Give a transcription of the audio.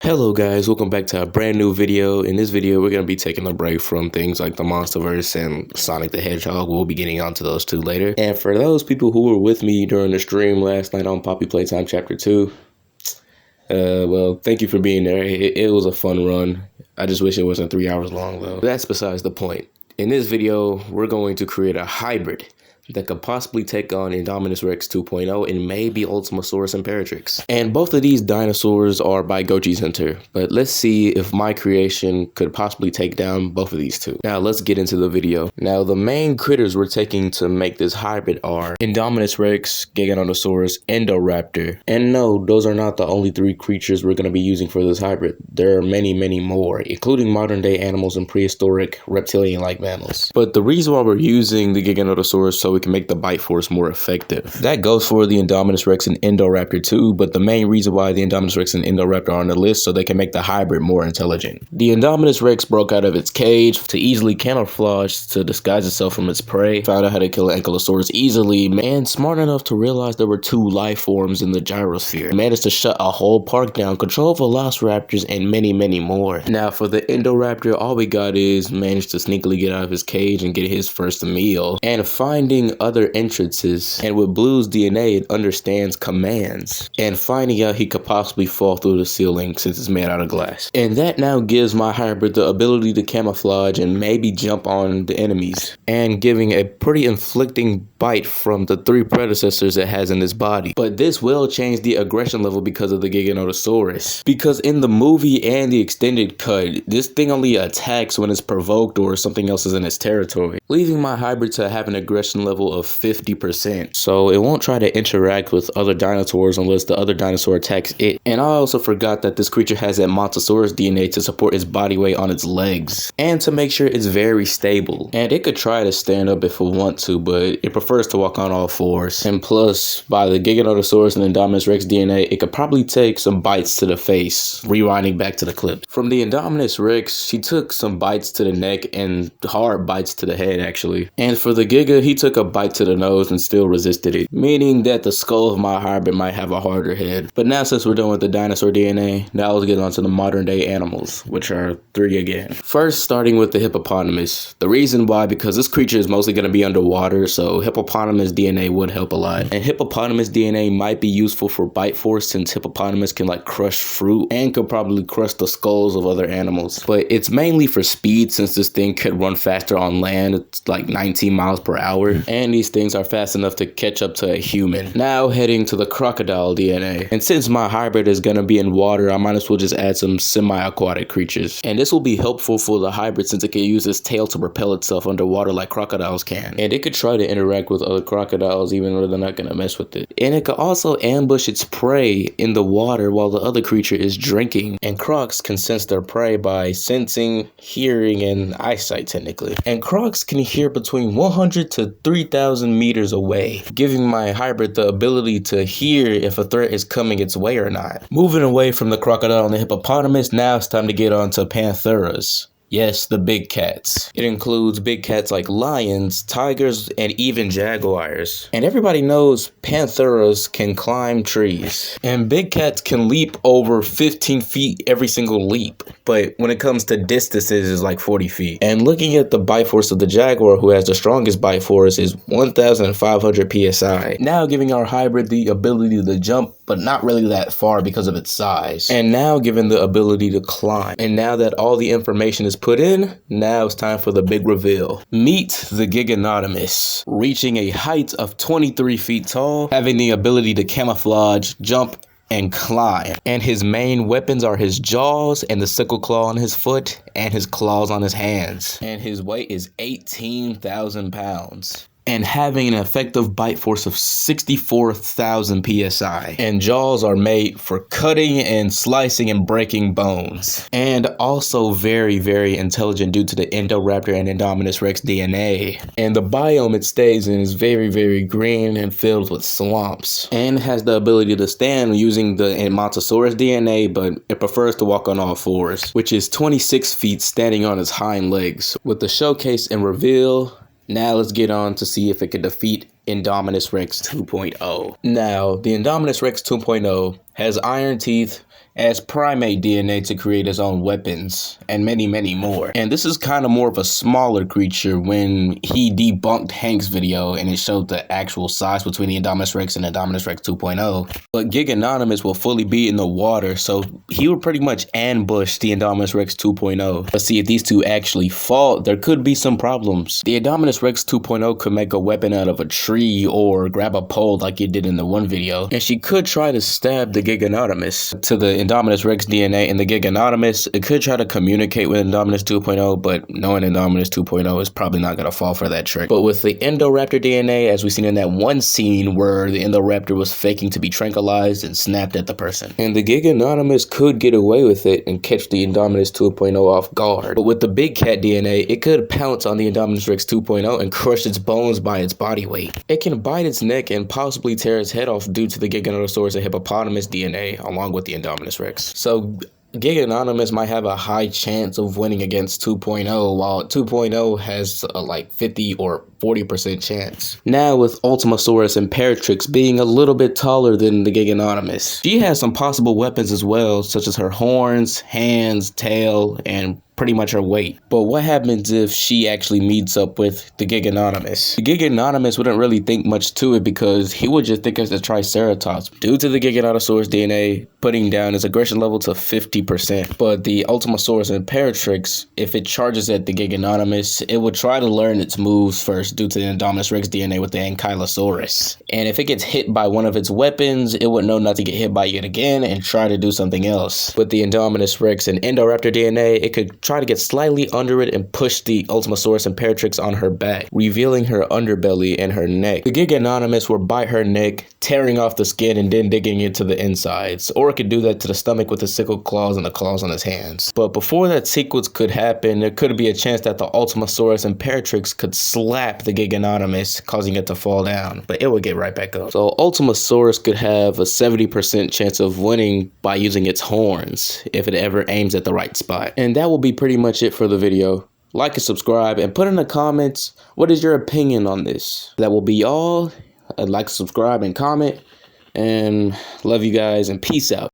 Hello guys, welcome back to a brand new video. In this video, we're going to be taking a break from things like the Monsterverse and Sonic the Hedgehog. We'll be getting onto those two later. And for those people who were with me during the stream last night on Poppy Playtime Chapter 2, well, thank you for being there. It was a fun run. I just wish it wasn't 3 hours long though. That's besides the point. In this video, we're going to create a hybrid that could possibly take on Indominus Rex 2.0 and maybe Ultimasaurs inperitrix. And both of these dinosaurs are by Goji's Hunter, but let's see if my creation could possibly take down both of these two. Now let's get into the video. Now the main critters we're taking to make this hybrid are Indominus Rex, Giganotosaurus, Indoraptor. And no, those are not the only three creatures we're going to be using for this hybrid. There are many more, including modern day animals and prehistoric reptilian-like mammals. But the reason why we're using the Giganotosaurus so we can make the bite force more effective. That goes for the Indominus Rex and Indoraptor too, but the main reason why the Indominus Rex and Indoraptor are on the list so they can make the hybrid more intelligent. The Indominus Rex broke out of its cage to easily camouflage to disguise itself from its prey, found out how to kill an Ankylosaurus easily, and smart enough to realize there were two life forms in the gyrosphere. Managed to shut a whole park down, control velociraptors, and many more. Now for the Indoraptor, all we got is managed to sneakily get out of his cage and get his first meal, and finding other entrances, and with Blue's DNA it understands commands, and finding out he could possibly fall through the ceiling since it's made out of glass. And that now gives my hybrid the ability to camouflage and maybe jump on the enemies, and giving a pretty inflicting bite from the three predecessors it has in its body. But this will change the aggression level because of the Giganotosaurus, because in the movie and the extended cut, this thing only attacks when it's provoked or something else is in its territory, leaving my hybrid to have an aggression level of 50%. So it won't try to interact with other dinosaurs unless the other dinosaur attacks it. And I also forgot that this creature has that Montosaurus DNA to support its body weight on its legs, and to make sure it's very stable. And it could try to stand up if it wants to, but it prefers to walk on all fours. And plus, by the Giganotosaurus and Indominus Rex DNA, it could probably take some bites to the face, rewinding back to the clip. From the Indominus Rex, she took some bites to the neck and hard bites to the head actually. And for the Giga, he took a bite to the nose and still resisted it, meaning that the skull of my hybrid might have a harder head. But now since we're done with the dinosaur DNA, now let's get on to the modern day animals, which are three again. First, starting with the hippopotamus. The reason why, because this creature is mostly going to be underwater, so hippopotamus DNA would help a lot. And hippopotamus DNA might be useful for bite force since hippopotamus can like crush fruit and could probably crush the skulls of other animals. But it's mainly for speed since this thing could run faster on land. It's like 19 miles per hour. And these things are fast enough to catch up to a human. Now heading to the crocodile DNA. And since my hybrid is gonna be in water, I might as well just add some semi-aquatic creatures. And this will be helpful for the hybrid since it can use its tail to propel itself underwater like crocodiles can. And it could try to interact with other crocodiles even though they're not gonna mess with it. And it could also ambush its prey in the water while the other creature is drinking. And crocs can sense their prey by sensing, hearing, and eyesight technically. And crocs can hear between 100 to 3,000 meters away, giving my hybrid the ability to hear if a threat is coming its way or not. Moving away from the crocodile and the hippopotamus, now it's time to get on to pantheras. Yes, the big cats. It includes big cats like lions, tigers, and even jaguars. And everybody knows pantheras can climb trees. And big cats can leap over 15 feet every single leap. But when it comes to distances, it's like 40 feet. And looking at the bite force of the jaguar, who has the strongest bite force, is 1,500 psi. Now giving our hybrid the ability to jump, but not really that far because of its size. And now given the ability to climb. And now that all the information is put in, now it's time for the big reveal. Meet the Giganotomus, reaching a height of 23 feet tall, having the ability to camouflage, jump, and climb. And his main weapons are his jaws and the sickle claw on his foot and his claws on his hands. And his weight is 18,000 pounds. And having an effective bite force of 64,000 psi. And jaws are made for cutting and slicing and breaking bones. And also very intelligent due to the Indoraptor and Indominus Rex DNA. And the biome it stays in is very green and filled with swamps. And has the ability to stand using the Montosaurus DNA, but it prefers to walk on all fours, which is 26 feet standing on its hind legs. With the showcase and reveal, now let's get on to see if it can defeat Indominus Rex 2.0. Now, the Indominus Rex 2.0 has iron teeth, as primate DNA to create his own weapons, and many more. And this is kind of more of a smaller creature when he debunked Hank's video and it showed the actual size between the Indominus Rex and Indominus Rex 2.0. But Giganonymous will fully be in the water, so he would pretty much ambush the Indominus Rex 2.0. Let's see if these two actually fought. There could be some problems. The Indominus Rex 2.0 could make a weapon out of a tree or grab a pole like it did in the one video, and she could try to stab the Giganonymous. To the Indominus Rex DNA and the Giganonymous, it could try to communicate with Indominus 2.0, but knowing Indominus 2.0 is probably not going to fall for that trick. But with the Indoraptor DNA, as we seen in that one scene where the Indoraptor was faking to be tranquilized and snapped at the person, and the Giganonymous could get away with it and catch the Indominus 2.0 off guard. But with the Big Cat DNA, it could pounce on the Indominus Rex 2.0 and crush its bones by its body weight. It can bite its neck and possibly tear its head off due to the Giganotosaurus and Hippopotamus DNA along with the Indominus Rex. So Giganonymous might have a high chance of winning against 2.0, while 2.0 has a like 50 or 40% chance. Now with Ultimasaurs and Inperitrix being a little bit taller than the Giganonymous, she has some possible weapons as well, such as her horns, hands, tail, and pretty much her weight. But what happens if she actually meets up with the Giganonymous? The Giganonymous wouldn't really think much to it because he would just think it's a Triceratops due to the Giganotosaurus DNA putting down his aggression level to 50%. But the Ultimasaurus and Inperitrix, if it charges at the Giganonymous, it would try to learn its moves first due to the Indominus Rex DNA with the Ankylosaurus. And if it gets hit by one of its weapons, it would know not to get hit by it again and try to do something else. With the Indominus Rex and Indoraptor DNA, it could try to get slightly under it and push the Ultimasaurus and Inperitrix on her back, revealing her underbelly and her neck. The Giganonymous will bite her neck, tearing off the skin and then digging into the insides. Or it could do that to the stomach with the sickle claws and the claws on his hands. But before that sequence could happen, there could be a chance that the Ultimasaurus and Inperitrix could slap the Giganonymous, causing it to fall down, but it would get right back up. So Ultimasaurus could have a 70% chance of winning by using its horns if it ever aims at the right spot. And that will be pretty much it for the video. Like and subscribe and put in the comments what is your opinion on this. That will be all. Like, subscribe, and comment, and love you guys, and peace out.